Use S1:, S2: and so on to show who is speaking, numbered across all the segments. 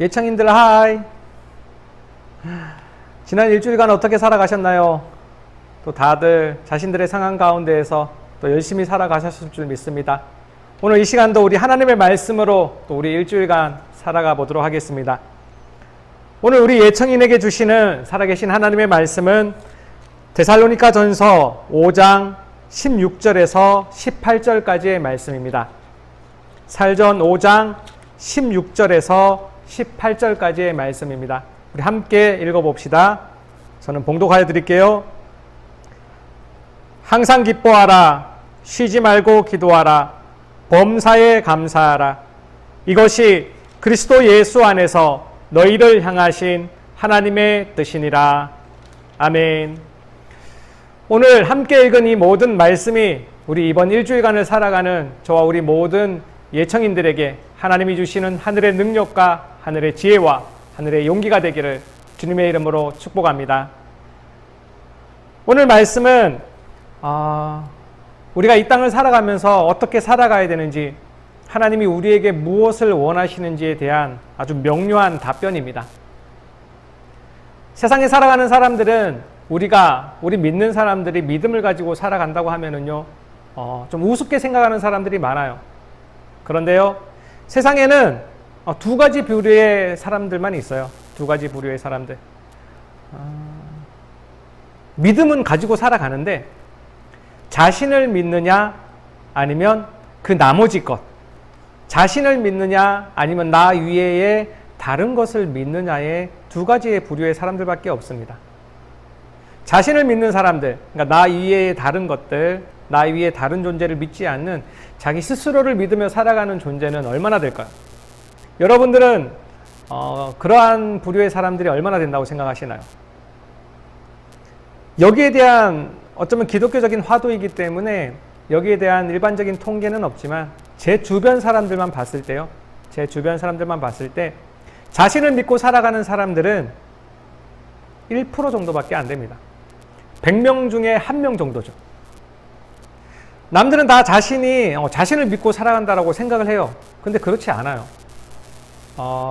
S1: 예청인들 하이. 지난 일주일간 어떻게 살아가셨나요? 또 다들 자신들의 상황 가운데에서 또 열심히 살아가셨을 줄 믿습니다. 오늘 이 시간도 우리 하나님의 말씀으로 또 우리 일주일간 살아가 보도록 하겠습니다. 오늘 우리 예청인에게 주시는 살아계신 하나님의 말씀은 데살로니가 전서 5장 16절에서 18절까지의 말씀입니다. 살전 5장 16절에서 18절까지의 말씀입니다. 우리 함께 읽어봅시다. 저는 봉독하여 드릴게요. 항상 기뻐하라. 쉬지 말고 기도하라. 범사에 감사하라. 이것이 그리스도 예수 안에서 너희를 향하신 하나님의 뜻이니라. 아멘. 오늘 함께 읽은 이 모든 말씀이 우리 이번 일주일간을 살아가는 저와 우리 모든 예청인들에게 하나님이 주시는 하늘의 능력과 하늘의 지혜와 하늘의 용기가 되기를 주님의 이름으로 축복합니다. 오늘 말씀은 우리가 이 땅을 살아가면서 어떻게 살아가야 되는지, 하나님이 우리에게 무엇을 원하시는지에 대한 아주 명료한 답변입니다. 세상에 살아가는 사람들은 우리 믿는 사람들이 믿음을 가지고 살아간다고 하면은요, 좀 우습게 생각하는 사람들이 많아요. 그런데요, 세상에는 두 가지 부류의 사람들만 있어요. 두 가지 부류의 사람들. 믿음은 가지고 살아가는데 자신을 믿느냐 아니면 그 나머지 것, 자신을 믿느냐 아니면 나 위에의 다른 것을 믿느냐의 두 가지의 부류의 사람들밖에 없습니다. 자신을 믿는 사람들, 그러니까 나 위에의 다른 것들, 나 위에 다른 존재를 믿지 않는 자기 스스로를 믿으며 살아가는 존재는 얼마나 될까요? 여러분들은 그러한 부류의 사람들이 얼마나 된다고 생각하시나요? 여기에 대한 어쩌면 기독교적인 화두이기 때문에 여기에 대한 일반적인 통계는 없지만 제 주변 사람들만 봤을 때요, 제 주변 사람들만 봤을 때 자신을 믿고 살아가는 사람들은 1% 정도밖에 안 됩니다. 100명 중에 1명 정도죠. 남들은 다 자신을 믿고 살아간다라고 생각을 해요. 근데 그렇지 않아요.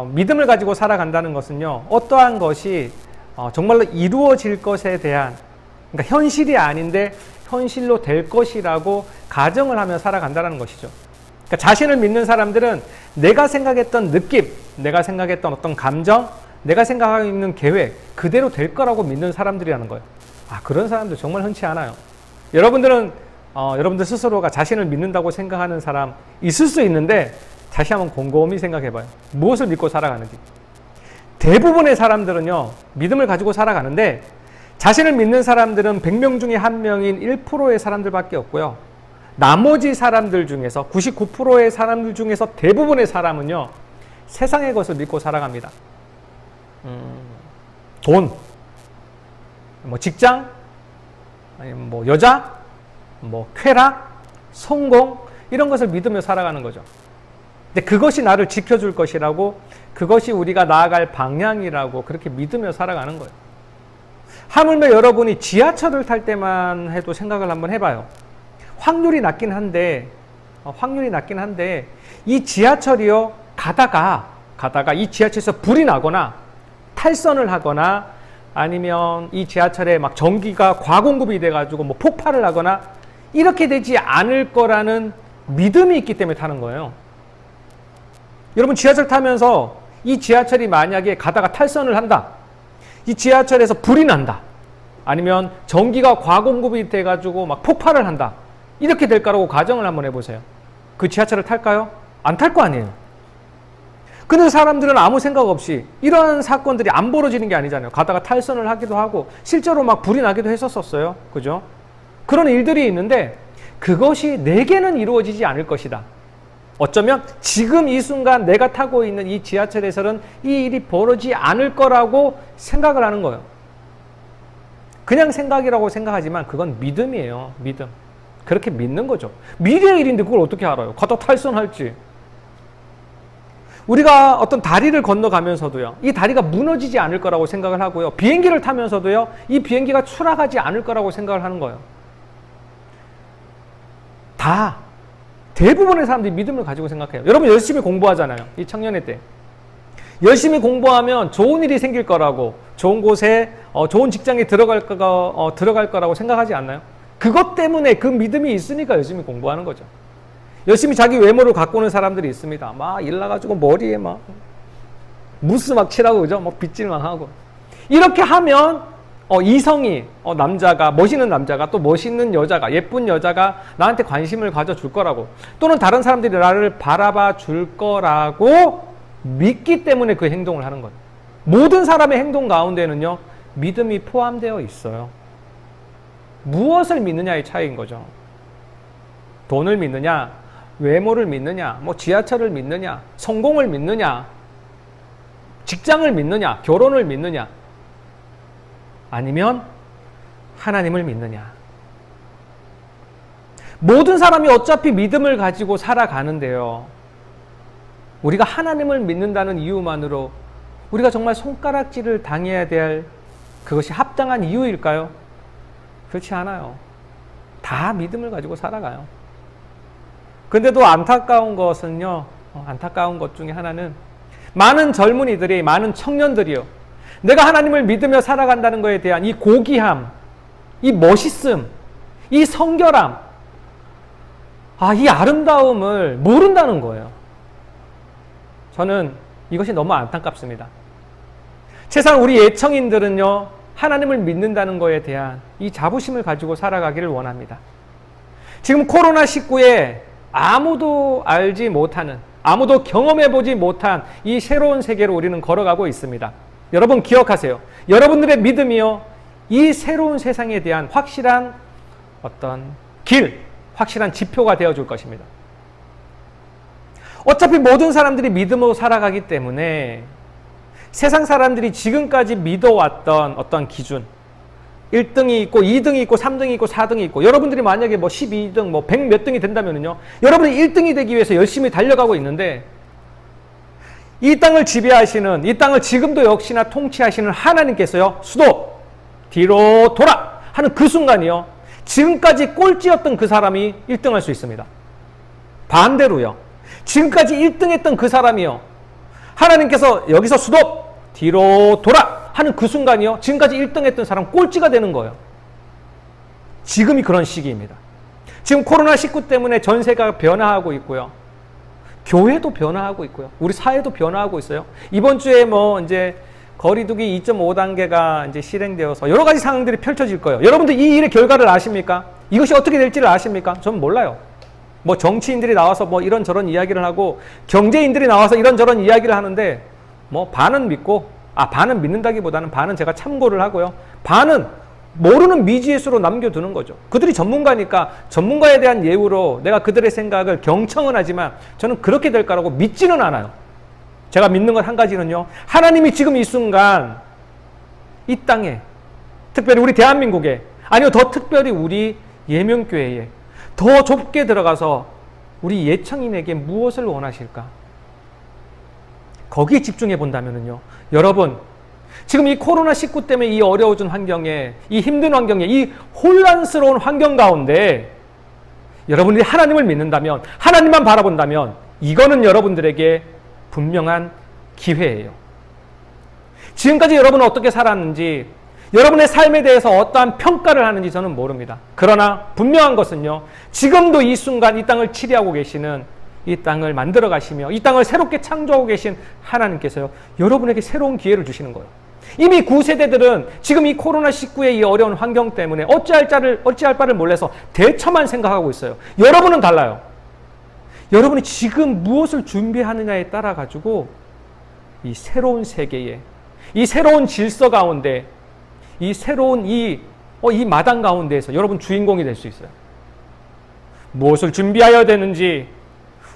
S1: 믿음을 가지고 살아간다는 것은요, 어떠한 것이 정말로 이루어질 것에 대한, 그러니까 현실이 아닌데 현실로 될 것이라고 가정을 하며 살아간다는 것이죠. 그러니까 자신을 믿는 사람들은 내가 생각했던 느낌, 내가 생각했던 어떤 감정, 내가 생각하고 있는 계획 그대로 될 거라고 믿는 사람들이라는 거예요. 그런 사람들 정말 흔치 않아요. 여러분들 스스로가 자신을 믿는다고 생각하는 사람 있을 수 있는데 다시 한번 곰곰이 생각해봐요. 무엇을 믿고 살아가는지. 대부분의 사람들은요, 믿음을 가지고 살아가는데 자신을 믿는 사람들은 100명 중에 1명인 1%의 사람들밖에 없고요. 나머지 사람들 중에서 99%의 사람들 중에서 대부분의 사람은요, 세상의 것을 믿고 살아갑니다. 돈, 직장, 아니면 여자, 쾌락, 성공, 이런 것을 믿으며 살아가는 거죠. 근데 그것이 나를 지켜줄 것이라고, 그것이 우리가 나아갈 방향이라고 그렇게 믿으며 살아가는 거예요. 하물며 여러분이 지하철을 탈 때만 해도 생각을 한번 해봐요. 확률이 낮긴 한데 이 지하철이요, 가다가 이 지하철에서 불이 나거나 탈선을 하거나 아니면 이 지하철에 막 전기가 과공급이 돼가지고 폭발을 하거나 이렇게 되지 않을 거라는 믿음이 있기 때문에 타는 거예요. 여러분, 지하철 타면서 이 지하철이 만약에 가다가 탈선을 한다, 이 지하철에서 불이 난다, 아니면 전기가 과공급이 돼가지고 막 폭발을 한다, 이렇게 될 거라고 가정을 한번 해보세요. 그 지하철을 탈까요? 안 탈 거 아니에요. 근데 사람들은 아무 생각 없이, 이러한 사건들이 안 벌어지는 게 아니잖아요. 가다가 탈선을 하기도 하고 실제로 막 불이 나기도 했었어요. 그죠? 그런 일들이 있는데 그것이 내게는 이루어지지 않을 것이다. 어쩌면 지금 이 순간 내가 타고 있는 이 지하철에서는 이 일이 벌어지지 않을 거라고 생각을 하는 거예요. 그냥 생각이라고 생각하지만 그건 믿음이에요. 믿음. 그렇게 믿는 거죠. 미래의 일인데 그걸 어떻게 알아요? 가다 탈선할지. 우리가 어떤 다리를 건너가면서도요, 이 다리가 무너지지 않을 거라고 생각을 하고요, 비행기를 타면서도요, 이 비행기가 추락하지 않을 거라고 생각을 하는 거예요. 대부분의 사람들이 믿음을 가지고 생각해요. 여러분 열심히 공부하잖아요. 이 청년회 때. 열심히 공부하면 좋은 일이 생길 거라고, 좋은 곳에 좋은 직장에 들어갈 거라고 생각하지 않나요? 그것 때문에 그 믿음이 있으니까 열심히 공부하는 거죠. 열심히 자기 외모를 가꾸는 사람들이 있습니다. 막 일 나가지고 머리에 막 무스 막 칠하고, 그죠? 막 빗질만 하고. 이렇게 하면 이성이 남자가, 멋있는 남자가, 또 멋있는 여자가, 예쁜 여자가 나한테 관심을 가져줄 거라고, 또는 다른 사람들이 나를 바라봐 줄 거라고 믿기 때문에 그 행동을 하는 거예요. 모든 사람의 행동 가운데는요, 믿음이 포함되어 있어요. 무엇을 믿느냐의 차이인 거죠. 돈을 믿느냐, 외모를 믿느냐, 뭐 지하철을 믿느냐, 성공을 믿느냐, 직장을 믿느냐, 결혼을 믿느냐, 아니면 하나님을 믿느냐. 모든 사람이 어차피 믿음을 가지고 살아가는데요, 우리가 하나님을 믿는다는 이유만으로 우리가 정말 손가락질을 당해야 될 그것이 합당한 이유일까요? 그렇지 않아요. 다 믿음을 가지고 살아가요. 근데도 안타까운 것은요, 안타까운 것 중에 하나는 많은 젊은이들이, 많은 청년들이요, 내가 하나님을 믿으며 살아간다는 것에 대한 이 고귀함, 이 멋있음, 이 성결함, 이 아름다움을 모른다는 거예요. 저는 이것이 너무 안타깝습니다. 세상 우리 예청인들은요, 하나님을 믿는다는 것에 대한 이 자부심을 가지고 살아가기를 원합니다. 지금 코로나19에 아무도 알지 못하는, 아무도 경험해보지 못한 이 새로운 세계로 우리는 걸어가고 있습니다. 여러분 기억하세요. 여러분들의 믿음이요, 이 새로운 세상에 대한 확실한 어떤 길, 확실한 지표가 되어줄 것입니다. 어차피 모든 사람들이 믿음으로 살아가기 때문에 세상 사람들이 지금까지 믿어왔던 어떤 기준, 1등이 있고 2등이 있고 3등이 있고 4등이 있고, 여러분들이 만약에 뭐 12등, 뭐 100 몇 등이 된다면요, 여러분이 1등이 되기 위해서 열심히 달려가고 있는데, 이 땅을 지배하시는, 이 땅을 지금도 역시나 통치하시는 하나님께서요, 수도 뒤로 돌아 하는 그 순간이요, 지금까지 꼴찌였던 그 사람이 1등 할 수 있습니다. 반대로요, 지금까지 1등 했던 그 사람이요, 하나님께서 여기서 수도 뒤로 돌아 하는 그 순간이요, 지금까지 1등 했던 사람 꼴찌가 되는 거예요. 지금이 그런 시기입니다. 지금 코로나19 때문에 전세가 변화하고 있고요, 교회도 변화하고 있고요, 우리 사회도 변화하고 있어요. 이번 주에 뭐 이제 거리두기 2.5단계가 이제 실행되어서 여러 가지 상황들이 펼쳐질 거예요. 여러분들 이 일의 결과를 아십니까? 이것이 어떻게 될지를 아십니까? 저는 몰라요. 뭐 정치인들이 나와서 뭐 이런저런 이야기를 하고, 경제인들이 나와서 이런저런 이야기를 하는데, 뭐 반은 믿고, 반은 믿는다기보다는 반은 제가 참고를 하고요, 반은 모르는 미지의 수로 남겨두는 거죠. 그들이 전문가니까 전문가에 대한 예우로 내가 그들의 생각을 경청은 하지만 저는 그렇게 될 거라고 믿지는 않아요. 제가 믿는 것 한 가지는요, 하나님이 지금 이 순간 이 땅에, 특별히 우리 대한민국에, 아니요 더 특별히 우리 예명교회에 더 좁게 들어가서 우리 예청인에게 무엇을 원하실까? 거기에 집중해 본다면요, 여러분 지금 이 코로나19 때문에 이 어려워진 환경에, 이 힘든 환경에, 이 혼란스러운 환경 가운데 여러분들이 하나님을 믿는다면, 하나님만 바라본다면, 이거는 여러분들에게 분명한 기회예요. 지금까지 여러분은 어떻게 살았는지, 여러분의 삶에 대해서 어떠한 평가를 하는지 저는 모릅니다. 그러나 분명한 것은요, 지금도 이 순간 이 땅을 치리하고 계시는, 이 땅을 만들어 가시며 이 땅을 새롭게 창조하고 계신 하나님께서요, 여러분에게 새로운 기회를 주시는 거예요. 이미 구세대들은 지금 이 코로나19의 이 어려운 환경 때문에 어찌할 바를 몰라서 대처만 생각하고 있어요. 여러분은 달라요. 여러분이 지금 무엇을 준비하느냐에 따라 가지고 이 새로운 세계에, 이 새로운 질서 가운데, 이 새로운 이 마당 가운데에서 여러분 주인공이 될 수 있어요. 무엇을 준비해야 되는지,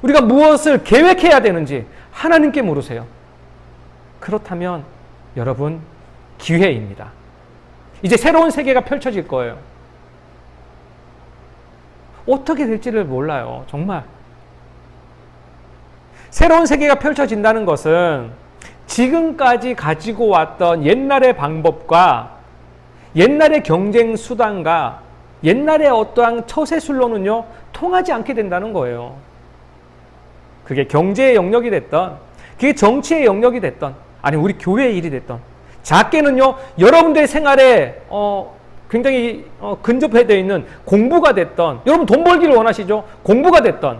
S1: 우리가 무엇을 계획해야 되는지 하나님께 물으세요. 그렇다면 여러분 기회입니다. 이제 새로운 세계가 펼쳐질 거예요. 어떻게 될지를 몰라요. 정말. 새로운 세계가 펼쳐진다는 것은 지금까지 가지고 왔던 옛날의 방법과 옛날의 경쟁 수단과 옛날의 어떠한 처세술로는요, 통하지 않게 된다는 거예요. 그게 경제의 영역이 됐던, 그게 정치의 영역이 됐던, 아니 우리 교회의 일이 됐던, 작게는요 여러분들의 생활에 굉장히 근접해져 있는 공부가 됐던, 여러분 돈 벌기를 원하시죠? 공부가 됐던,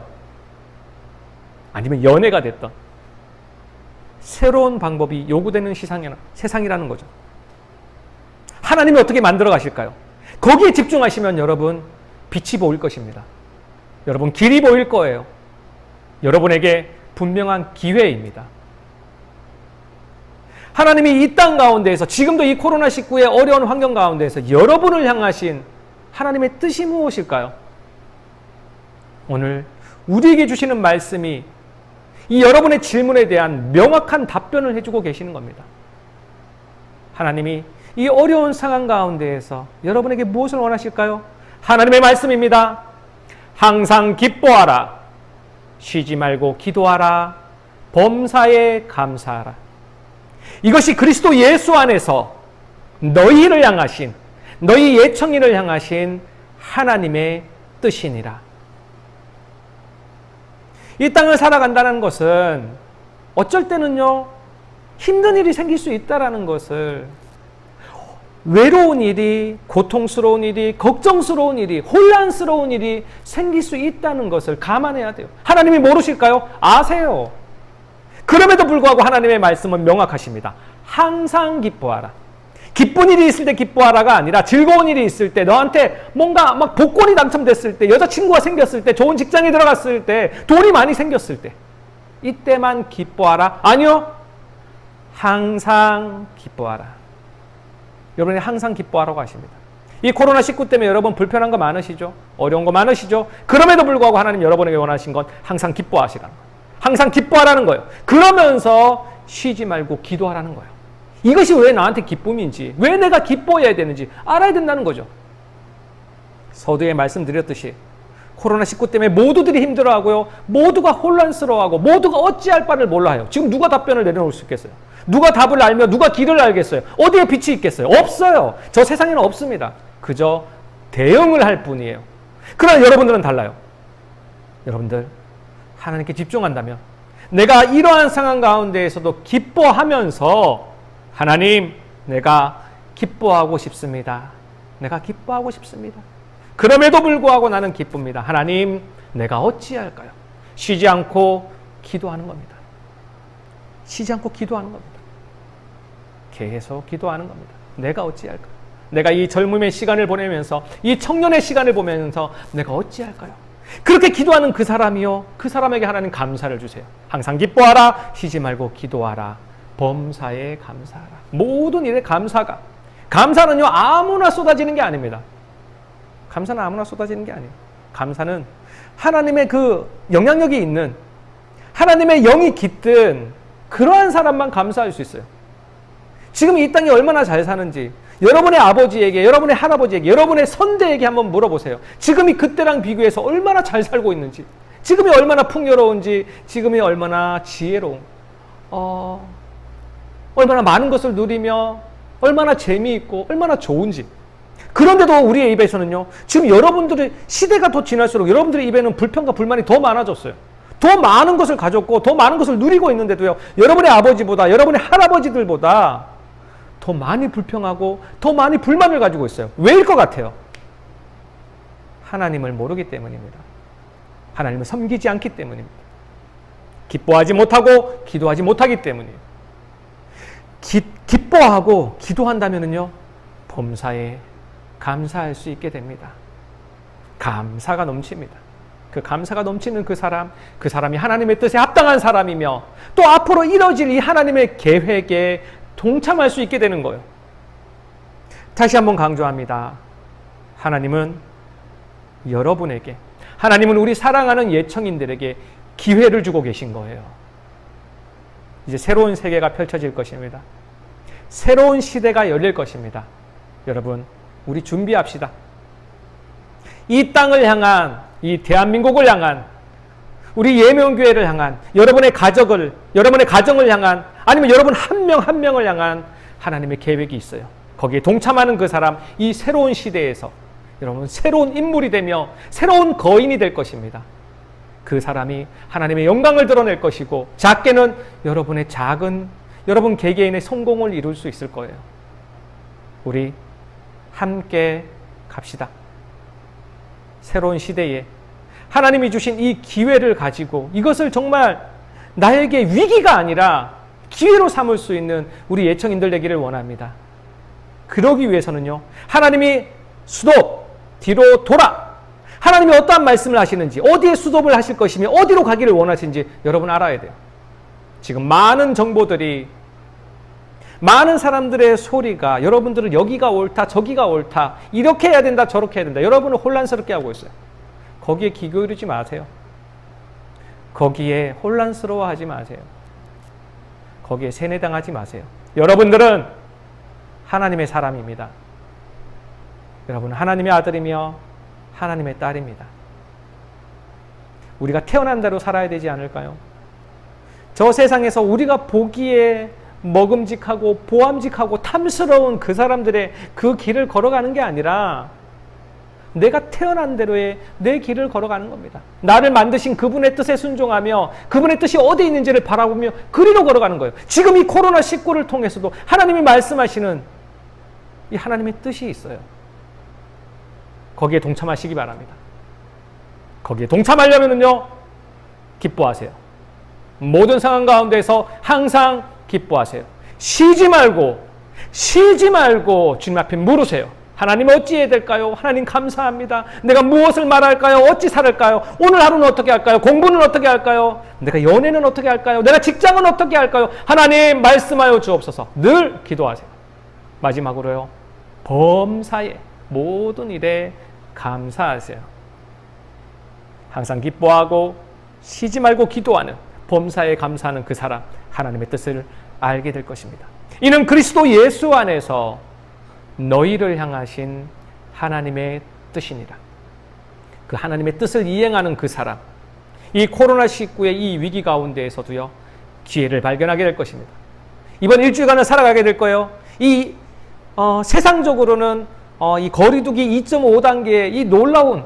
S1: 아니면 연애가 됐던, 새로운 방법이 요구되는 세상이라는 거죠. 하나님이 어떻게 만들어 가실까요? 거기에 집중하시면 여러분 빛이 보일 것입니다. 여러분 길이 보일 거예요. 여러분에게 분명한 기회입니다. 하나님이 이 땅 가운데에서, 지금도 이 코로나19의 어려운 환경 가운데에서 여러분을 향하신 하나님의 뜻이 무엇일까요? 오늘 우리에게 주시는 말씀이 이 여러분의 질문에 대한 명확한 답변을 해주고 계시는 겁니다. 하나님이 이 어려운 상황 가운데에서 여러분에게 무엇을 원하실까요? 하나님의 말씀입니다. 항상 기뻐하라. 쉬지 말고 기도하라. 범사에 감사하라. 이것이 그리스도 예수 안에서 너희를 향하신, 너희 예청인을 향하신 하나님의 뜻이니라. 이 땅을 살아간다는 것은 어쩔 때는요 힘든 일이 생길 수 있다는 것을, 외로운 일이, 고통스러운 일이, 걱정스러운 일이, 혼란스러운 일이 생길 수 있다는 것을 감안해야 돼요. 하나님이 모르실까요? 아세요. 그럼에도 불구하고 하나님의 말씀은 명확하십니다. 항상 기뻐하라. 기쁜 일이 있을 때 기뻐하라가 아니라 즐거운 일이 있을 때, 너한테 뭔가 막 복권이 당첨됐을 때, 여자친구가 생겼을 때, 좋은 직장에 들어갔을 때, 돈이 많이 생겼을 때, 이때만 기뻐하라? 아니요. 항상 기뻐하라. 여러분이 항상 기뻐하라고 하십니다. 이 코로나19 때문에 여러분 불편한 거 많으시죠? 어려운 거 많으시죠? 그럼에도 불구하고 하나님 여러분에게 원하신 건 항상 기뻐하시라는 거예요. 항상 기뻐하라는 거예요. 그러면서 쉬지 말고 기도하라는 거예요. 이것이 왜 나한테 기쁨인지, 왜 내가 기뻐해야 되는지 알아야 된다는 거죠. 서두에 말씀드렸듯이 코로나19 때문에 모두들이 힘들어하고요, 모두가 혼란스러워하고 모두가 어찌할 바를 몰라요. 지금 누가 답변을 내려놓을 수 있겠어요? 누가 답을 알며 누가 길을 알겠어요? 어디에 빛이 있겠어요? 없어요. 저 세상에는 없습니다. 그저 대응을 할 뿐이에요. 그러나 여러분들은 달라요. 여러분들 하나님께 집중한다면, 내가 이러한 상황 가운데에서도 기뻐하면서, 하나님, 내가 기뻐하고 싶습니다. 내가 기뻐하고 싶습니다. 그럼에도 불구하고 나는 기쁩니다. 하나님, 내가 어찌할까요? 쉬지 않고 기도하는 겁니다. 쉬지 않고 기도하는 겁니다. 계속 기도하는 겁니다. 내가 어찌할까요? 내가 이 젊음의 시간을 보내면서, 이 청년의 시간을 보면서 내가 어찌할까요? 그렇게 기도하는 그 사람이요, 그 사람에게 하나님 감사를 주세요. 항상 기뻐하라. 쉬지 말고 기도하라. 범사에 감사하라. 모든 일에 감사는요 아무나 쏟아지는 게 아닙니다. 감사는 아무나 쏟아지는 게 아니에요. 감사는 하나님의 그 영향력이 있는, 하나님의 영이 깃든 그러한 사람만 감사할 수 있어요. 지금 이 땅이 얼마나 잘 사는지 여러분의 아버지에게, 여러분의 할아버지에게, 여러분의 선대에게 한번 물어보세요. 지금이 그때랑 비교해서 얼마나 잘 살고 있는지, 지금이 얼마나 풍요로운지, 지금이 얼마나 지혜로운, 얼마나 많은 것을 누리며 얼마나 재미있고 얼마나 좋은지. 그런데도 우리의 입에서는요, 지금 여러분들의 시대가 더 지날수록 여러분들의 입에는 불평과 불만이 더 많아졌어요. 더 많은 것을 가졌고 더 많은 것을 누리고 있는데도요, 여러분의 아버지보다, 여러분의 할아버지들보다 더 많이 불평하고 더 많이 불만을 가지고 있어요. 왜일 것 같아요? 하나님을 모르기 때문입니다. 하나님을 섬기지 않기 때문입니다. 기뻐하지 못하고 기도하지 못하기 때문이에요. 기뻐하고 기도한다면요, 범사에 감사할 수 있게 됩니다. 감사가 넘칩니다. 그 감사가 넘치는 그 사람이 하나님의 뜻에 합당한 사람이며, 또 앞으로 이뤄질 이 하나님의 계획에 동참할 수 있게 되는 거예요. 다시 한번 강조합니다. 하나님은 여러분에게, 하나님은 우리 사랑하는 예청인들에게 기회를 주고 계신 거예요. 이제 새로운 세계가 펼쳐질 것입니다. 새로운 시대가 열릴 것입니다. 여러분, 우리 준비합시다. 이 땅을 향한, 이 대한민국을 향한, 우리 예명교회를 향한, 여러분의 가정을 향한, 아니면 여러분 한 명 한 명을 향한 하나님의 계획이 있어요. 거기에 동참하는 그 사람, 이 새로운 시대에서 여러분 새로운 인물이 되며 새로운 거인이 될 것입니다. 그 사람이 하나님의 영광을 드러낼 것이고 작게는 여러분의 작은 여러분 개개인의 성공을 이룰 수 있을 거예요. 우리 함께 갑시다. 새로운 시대에 하나님이 주신 이 기회를 가지고 이것을 정말 나에게 위기가 아니라 기회로 삼을 수 있는 우리 예청인들 되기를 원합니다. 그러기 위해서는요, 하나님이 스톱, 뒤로 돌아. 하나님이 어떠한 말씀을 하시는지, 어디에 스톱을 하실 것이며 어디로 가기를 원하시는지 여러분 알아야 돼요. 지금 많은 정보들이, 많은 사람들의 소리가 여러분들은 여기가 옳다, 저기가 옳다, 이렇게 해야 된다, 저렇게 해야 된다. 여러분을 혼란스럽게 하고 있어요. 거기에 귀 기울이지 마세요. 거기에 혼란스러워하지 마세요. 거기에 세뇌당하지 마세요. 여러분들은 하나님의 사람입니다. 여러분은 하나님의 아들이며 하나님의 딸입니다. 우리가 태어난 대로 살아야 되지 않을까요? 저 세상에서 우리가 보기에 먹음직하고 보암직하고 탐스러운 그 사람들의 그 길을 걸어가는 게 아니라 내가 태어난 대로의 내 길을 걸어가는 겁니다. 나를 만드신 그분의 뜻에 순종하며 그분의 뜻이 어디 있는지를 바라보며 그리로 걸어가는 거예요. 지금 이 코로나19를 통해서도 하나님이 말씀하시는 이 하나님의 뜻이 있어요. 거기에 동참하시기 바랍니다. 거기에 동참하려면요, 기뻐하세요. 모든 상황 가운데서 항상 기뻐하세요. 쉬지 말고 주님 앞에 물으세요. 하나님 어찌해야 될까요? 하나님 감사합니다. 내가 무엇을 말할까요? 어찌 살을까요? 오늘 하루는 어떻게 할까요? 공부는 어떻게 할까요? 내가 연애는 어떻게 할까요? 내가 직장은 어떻게 할까요? 하나님 말씀하여 주옵소서. 늘 기도하세요. 마지막으로요, 범사에 모든 일에 감사하세요. 항상 기뻐하고 쉬지 말고 기도하는, 범사에 감사하는 그 사람, 하나님의 뜻을 알게 될 것입니다. 이는 그리스도 예수 안에서 너희를 향하신 하나님의 뜻이니라. 그 하나님의 뜻을 이행하는 그 사람, 이 코로나19의 이 위기 가운데에서도요, 기회를 발견하게 될 것입니다. 이번 일주일간을 살아가게 될 거예요. 세상적으로는 이 거리두기 2.5단계의 이 놀라운,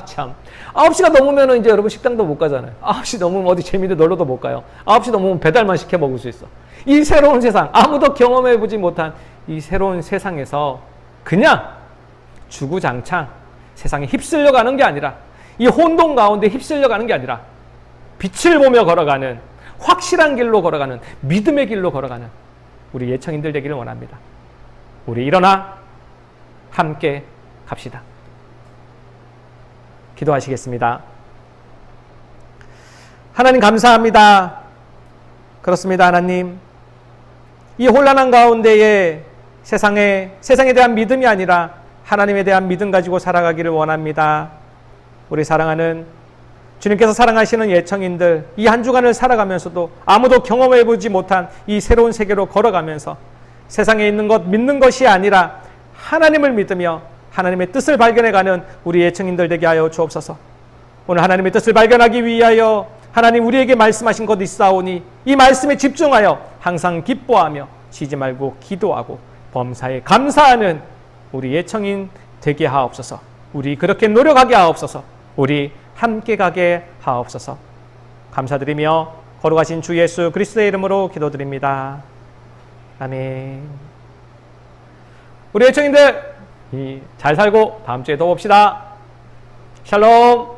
S1: 참, 9시가 넘으면 이제 여러분 식당도 못 가잖아요. 9시 넘으면 어디 재미있는 놀러도 못 가요. 9시 넘으면 배달만 시켜 먹을 수 있어. 이 새로운 세상, 아무도 경험해보지 못한 이 새로운 세상에서 그냥 주구장창 세상에 휩쓸려 가는 게 아니라, 이 혼돈 가운데 휩쓸려 가는 게 아니라 빛을 보며 걸어가는, 확실한 길로 걸어가는, 믿음의 길로 걸어가는 우리 예청인들 되기를 원합니다. 우리 일어나 함께 갑시다. 기도하시겠습니다. 하나님 감사합니다. 그렇습니다. 하나님, 이 혼란한 가운데에 세상에 대한 믿음이 아니라 하나님에 대한 믿음 가지고 살아가기를 원합니다. 우리 사랑하는 주님께서 사랑하시는 예청인들, 이 한 주간을 살아가면서도 아무도 경험해보지 못한 이 새로운 세계로 걸어가면서 세상에 있는 것 믿는 것이 아니라 하나님을 믿으며 하나님의 뜻을 발견해가는 우리 예청인들 되게 하여 주옵소서. 오늘 하나님의 뜻을 발견하기 위하여 하나님 우리에게 말씀하신 것 있사오니 이 말씀에 집중하여 항상 기뻐하며 쉬지 말고 기도하고 범사에 감사하는 우리 예청인 되게 하옵소서. 우리 그렇게 노력하게 하옵소서. 우리 함께 가게 하옵소서. 감사드리며 거룩하신 주 예수 그리스도의 이름으로 기도드립니다. 아멘. 우리 예청인들 잘 살고 다음 주에 또 봅시다. 샬롬.